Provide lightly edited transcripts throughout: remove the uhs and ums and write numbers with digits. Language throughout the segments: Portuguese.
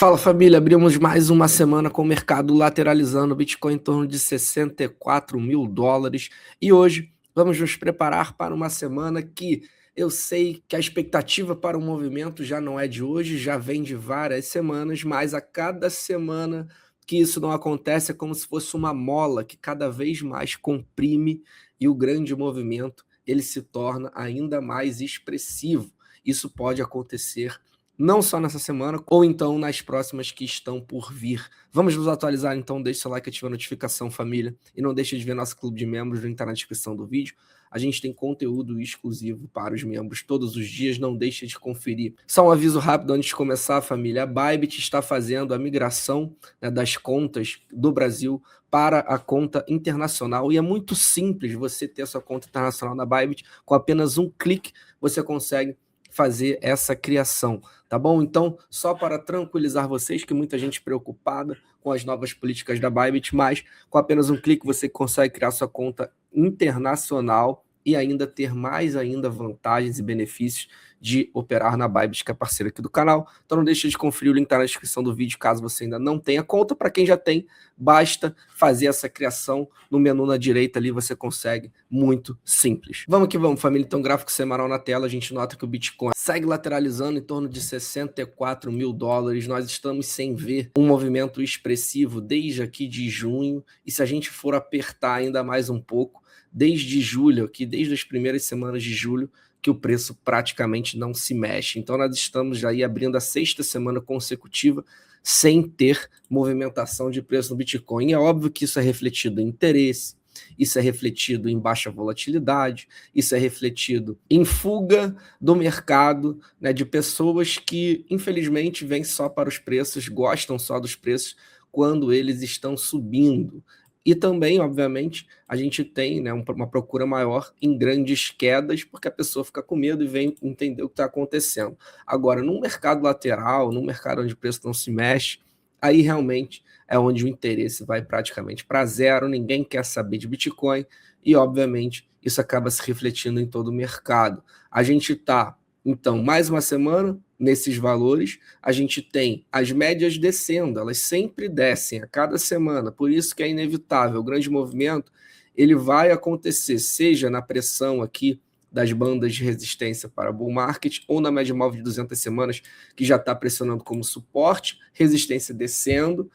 Fala família, abrimos mais uma semana com o mercado lateralizando, o Bitcoin em torno de 64 mil dólares e hoje vamos nos preparar para uma semana que eu sei que a expectativa para o movimento já não é de hoje, já vem de várias semanas, mas a cada semana que isso não acontece é como se fosse uma mola que cada vez mais comprime e o grande movimento ele se torna ainda mais expressivo. Isso pode acontecer não só nessa semana, ou então nas próximas que estão por vir. Vamos nos atualizar então, deixe seu like, ativa a notificação, família, e não deixe de ver nosso clube de membros, o link está na descrição do vídeo. A gente tem conteúdo exclusivo para os membros todos os dias, não deixe de conferir. Só um aviso rápido antes de começar, família, a Bybit está fazendo a migração, né, das contas do Brasil para a conta internacional, e é muito simples você ter a sua conta internacional na Bybit, com apenas um clique você consegue fazer essa criação, tá bom? Então, só para tranquilizar vocês, que muita gente preocupada com as novas políticas da Bybit, mas com apenas um clique você consegue criar sua conta internacional e ainda ter mais ainda vantagens e benefícios de operar na Bybit, que é parceira aqui do canal. Então não deixe de conferir, o link está na descrição do vídeo, caso você ainda não tenha conta. Para quem já tem, basta fazer essa criação no menu na direita ali, você consegue, muito simples. Vamos que vamos, família. Então, gráfico semanal na tela, a gente nota que o Bitcoin segue lateralizando em torno de 64 mil dólares. Nós estamos sem ver um movimento expressivo desde aqui de junho, e se a gente for apertar ainda mais um pouco, desde julho, aqui, desde as primeiras semanas de julho, que o preço praticamente não se mexe. Então nós estamos aí abrindo a 6ª semana consecutiva sem ter movimentação de preço no Bitcoin. E é óbvio que isso é refletido em interesse, isso é refletido em baixa volatilidade, isso é refletido em fuga do mercado, né, de pessoas que infelizmente vêm só para os preços, gostam só dos preços quando eles estão subindo. E também, obviamente, a gente tem, né, uma procura maior em grandes quedas, porque a pessoa fica com medo e vem entender o que está acontecendo. Agora, num mercado lateral, num mercado onde o preço não se mexe, aí realmente é onde o interesse vai praticamente para zero, ninguém quer saber de Bitcoin e, obviamente, isso acaba se refletindo em todo o mercado. A gente está, então, mais uma semana nesses valores, a gente tem as médias descendo, elas sempre descem a cada semana, por isso que é inevitável, o grande movimento ele vai acontecer, seja na pressão aqui das bandas de resistência para bull market, ou na média móvel de 200 semanas, que já está pressionando como suporte, resistência descendo,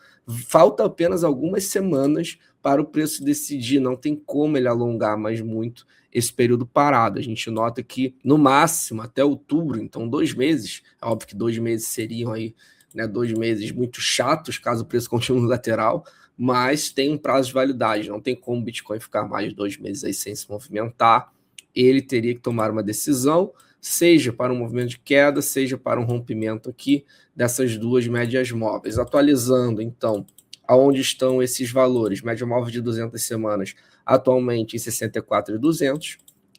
falta apenas algumas semanas para o preço decidir, não tem como ele alongar mais muito esse período parado. A gente nota que, no máximo, até outubro, então 2 meses, é óbvio que 2 meses seriam aí, né, 2 meses muito chatos, caso o preço continue no lateral, mas tem um prazo de validade, não tem como o Bitcoin ficar mais de 2 meses aí sem se movimentar. Ele teria que tomar uma decisão, seja para um movimento de queda, seja para um rompimento aqui dessas duas médias móveis. Atualizando, então, aonde estão esses valores, média móvel de 200 semanas, atualmente em 64.200,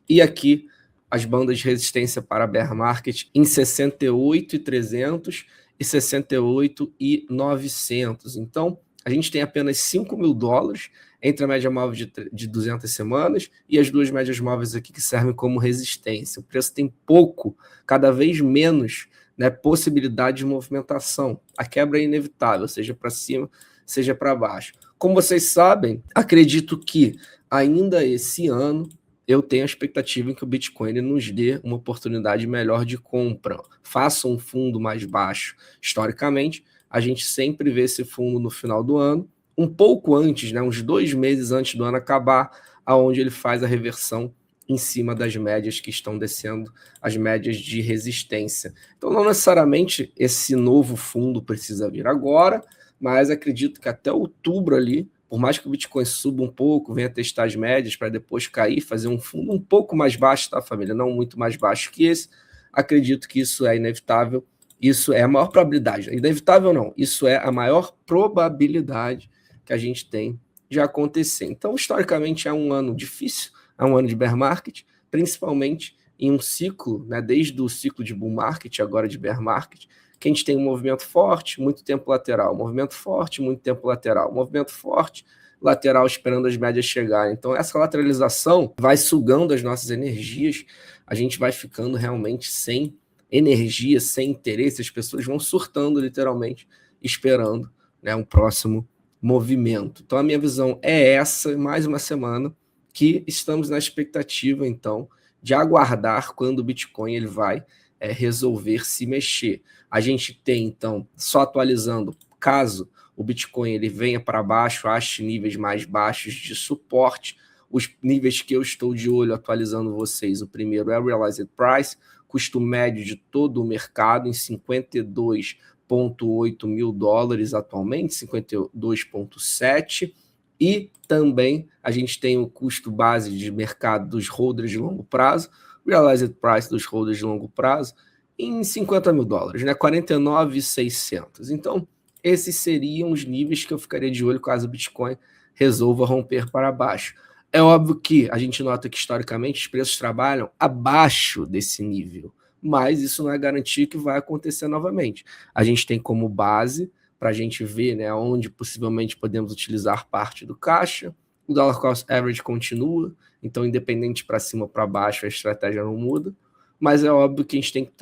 e aqui as bandas de resistência para bear market em 68.300 e 68.900. Então, a gente tem apenas 5 mil dólares entre a média móvel de 200 semanas e as duas médias móveis aqui que servem como resistência. O preço tem pouco, cada vez menos, né, possibilidade de movimentação. A quebra é inevitável, seja para cima, seja para baixo. Como vocês sabem, acredito que ainda esse ano eu tenho a expectativa em que o Bitcoin nos dê uma oportunidade melhor de compra. Faça um fundo mais baixo. Historicamente, a gente sempre vê esse fundo no final do ano, um pouco antes, né, uns 2 meses antes do ano acabar, aonde ele faz a reversão em cima das médias que estão descendo, as médias de resistência. Então, não necessariamente esse novo fundo precisa vir agora, mas acredito que até outubro ali, por mais que o Bitcoin suba um pouco, venha testar as médias para depois cair, fazer um fundo um pouco mais baixo, tá, família? Não muito mais baixo que esse. Acredito que isso é inevitável. Isso é a maior probabilidade. Inevitável não. Isso é a maior probabilidade que a gente tem de acontecer. Então, historicamente, é um ano difícil, é um ano de bear market, principalmente em um ciclo, né, desde o ciclo de bull market, agora de bear market, que a gente tem um movimento forte, muito tempo lateral, movimento forte, muito tempo lateral, movimento forte, lateral esperando as médias chegarem. Então essa lateralização vai sugando as nossas energias, a gente vai ficando realmente sem energia, sem interesse, as pessoas vão surtando literalmente esperando, né, um próximo movimento. Então a minha visão é essa, mais uma semana que estamos na expectativa, então, de aguardar quando o Bitcoin ele vai resolver se mexer. A gente tem, então, só atualizando, caso o Bitcoin ele venha para baixo, ache níveis mais baixos de suporte, os níveis que eu estou de olho atualizando vocês, o primeiro é o Realized Price, custo médio de todo o mercado em 52,8 mil dólares atualmente, 52,7, e também a gente tem o custo base de mercado dos holders de longo prazo, Realized Price dos holders de longo prazo, em 50 mil dólares, né? 49.600. Então, esses seriam os níveis que eu ficaria de olho caso o Bitcoin resolva romper para baixo. É óbvio que a gente nota que, historicamente, os preços trabalham abaixo desse nível, mas isso não é garantia que vai acontecer novamente. A gente tem como base para a gente ver, né, onde possivelmente podemos utilizar parte do caixa. O dollar cost average continua, então independente para cima ou para baixo, a estratégia não muda, mas é óbvio que a gente tem que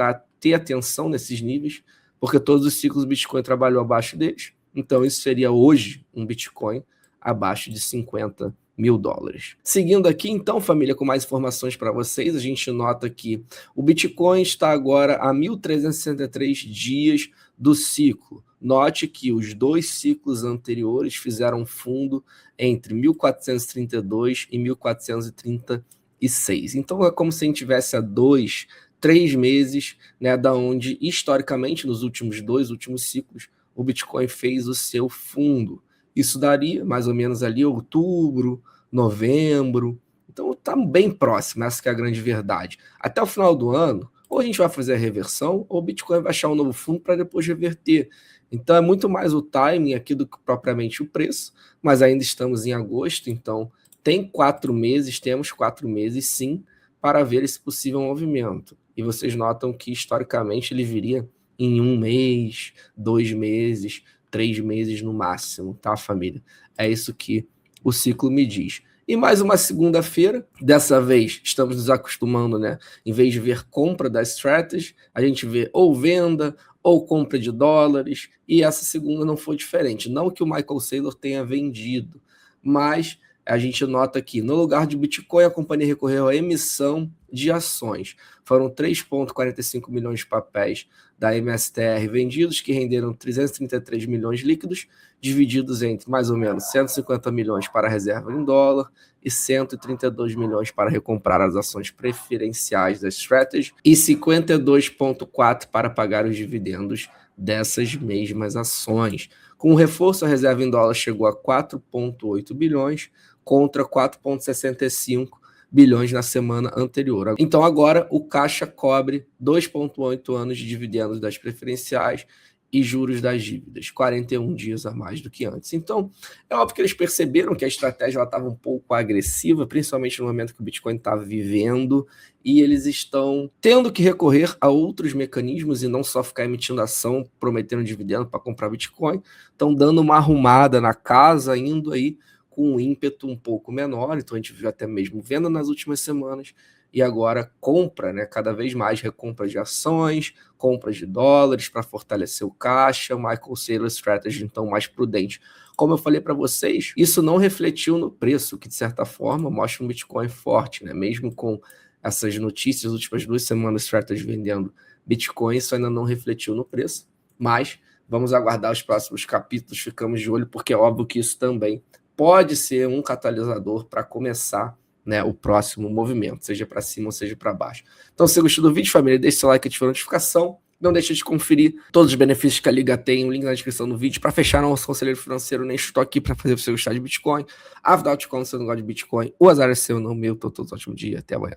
ter atenção nesses níveis, porque todos os ciclos do Bitcoin trabalham abaixo deles, então isso seria hoje um Bitcoin abaixo de 50 mil dólares. Seguindo aqui, então, família, com mais informações para vocês, a gente nota que o Bitcoin está agora a 1.363 dias do ciclo. Note que os dois ciclos anteriores fizeram fundo entre 1.432 e 1.436. Então, é como se a gente tivesse há 3 meses, né, da onde, historicamente, nos últimos ciclos, o Bitcoin fez o seu fundo. Isso daria mais ou menos ali outubro, novembro. Então está bem próximo, essa que é a grande verdade. Até o final do ano, ou a gente vai fazer a reversão, ou o Bitcoin vai achar um novo fundo para depois reverter. Então é muito mais o timing aqui do que propriamente o preço, mas ainda estamos em agosto, então temos 4 meses sim, para ver esse possível movimento. E vocês notam que historicamente ele viria em 1 mês, 2 meses, 3 meses no máximo, tá, família? É isso que o ciclo me diz. E mais uma segunda-feira, dessa vez estamos nos acostumando, né? Em vez de ver compra da Strategy, a gente vê ou venda ou compra de dólares, e essa segunda não foi diferente. Não que o Michael Saylor tenha vendido, mas a gente nota que no lugar de Bitcoin a companhia recorreu à emissão de ações. Foram 3,45 milhões de papéis da MSTR vendidos, que renderam 333 milhões líquidos, divididos entre mais ou menos 150 milhões para reserva em dólar e 132 milhões para recomprar as ações preferenciais da Strategy e 52,4 para pagar os dividendos dessas mesmas ações. Com o reforço, a reserva em dólar chegou a 4,8 bilhões contra 4,65 bilhões na semana anterior. Então agora o caixa cobre 2,8 anos de dividendos das preferenciais e juros das dívidas, 41 dias a mais do que antes. Então, é óbvio que eles perceberam que a estratégia estava um pouco agressiva, principalmente no momento que o Bitcoin está vivendo, e eles estão tendo que recorrer a outros mecanismos e não só ficar emitindo ação, prometendo dividendo para comprar Bitcoin, estão dando uma arrumada na casa, indo aí com um ímpeto um pouco menor. Então a gente viu até mesmo venda nas últimas semanas, e agora compra, né, cada vez mais recompra de ações, compras de dólares para fortalecer o caixa, Michael Saylor Strategy, então, mais prudente. Como eu falei para vocês, isso não refletiu no preço, que de certa forma mostra um Bitcoin forte, né? Mesmo com essas notícias, as últimas 2 semanas, Strategy vendendo Bitcoin, isso ainda não refletiu no preço, mas vamos aguardar os próximos capítulos, ficamos de olho, porque é óbvio que isso também pode ser um catalisador para começar, né, o próximo movimento, seja para cima ou seja para baixo. Então, se você gostou do vídeo, família, deixe seu like e ative a notificação. Não deixe de conferir todos os benefícios que a Liga tem, o link na descrição do vídeo. Para fechar, nosso conselheiro financeiro, nem estou aqui para fazer você gostar de Bitcoin. Afinal de contas, você não gosta de Bitcoin, o azar é seu, não meu. Todos ótimo dia, até amanhã.